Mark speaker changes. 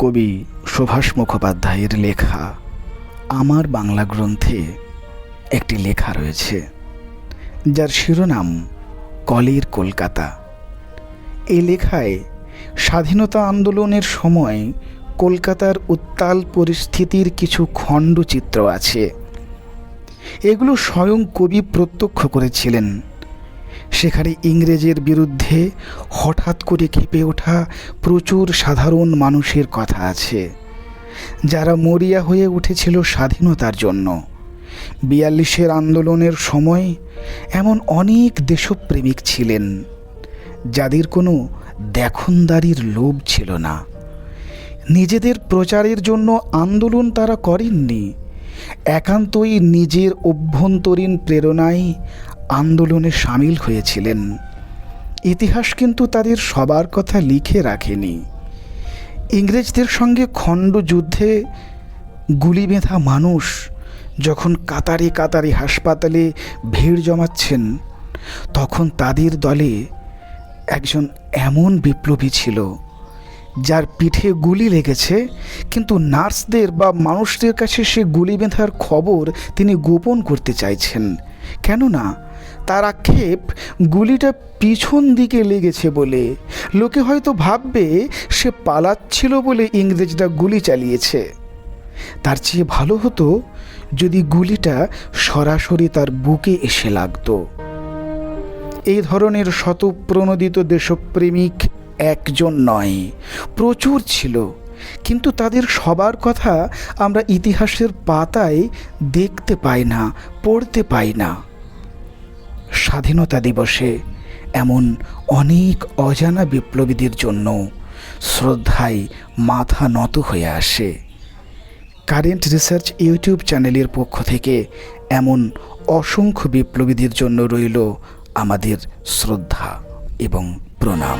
Speaker 1: কবি সুভাষ মুখোপাধ্যায়ের লেখা আমার বাংলা গ্রন্থে একটি লেখা রয়েছে যার শিরোনাম কলের কলকাতা। এই লেখায় স্বাধীনতা আন্দোলনের সময় কলকাতার উত্তাল পরিস্থিতির কিছু খণ্ডচিত্র আছে। এগুলো স্বয়ং কবি প্রত্যক্ষ করেছিলেন। সেখানে ইংরেজের বিরুদ্ধে হঠাৎ করে ক্ষেপে ওঠা প্রচুর সাধারণ মানুষের কথা আছে, যারা মরিয়া হয়ে উঠেছিল স্বাধীনতার জন্য। ৪২-এর আন্দোলনের সময় এমন অনেক দেশপ্রেমিক ছিলেন যাদের কোনো দেখনদারির লোভ ছিল না। নিজেদের প্রচারের জন্য আন্দোলন তারা করেননি, একান্তই নিজের অভ্যন্তরীণ প্রেরণায় আন্দোলনে সামিল হয়েছিলেন। ইতিহাস কিন্তু তাদের সবার কথা লিখে রাখেনি। ইংরেজদের সঙ্গে খণ্ডযুদ্ধে গুলি বেঁধা মানুষ যখন কাতারে কাতারে হাসপাতালে ভিড় জমাচ্ছেন, তখন তাদের দলে একজন এমন বিপ্লবী ছিল যার পিঠে গুলি লেগেছে, কিন্তু নার্সদের বা মানুষদের কাছে সে গুলি বেঁধার খবর তিনি গোপন করতে চাইছেন। কেননা তার আক্ষেপ গুলিটা পিছন দিকে লেগেছে বলে। লোকে হয়তো ভাববে সে পালাচ্ছিল বলে ইংরেজরা গুলি চালিয়েছে। তার চেয়ে ভালো হতো যদি গুলিটা সরাসরি তার বুকে এসে লাগতো। এই ধরনের শতপ্রণোদিত দেশপ্রেমিক একজন নয়, প্রচুর ছিল, কিন্তু তাদের সবার কথা আমরা ইতিহাসের পাতায় দেখতে পাই না, পড়তে পাই না। স্বাধীনতা দিবসে এমন অনেক অজানা বিপ্লবীদের জন্য শ্রদ্ধায় মাথা নত হয়ে আসে। কারেন্ট রিসার্চ ইউটিউব চ্যানেলের পক্ষ থেকে এমন অসংখ্য বিপ্লবীদের জন্য রইল আমাদের শ্রদ্ধা এবং প্রণাম।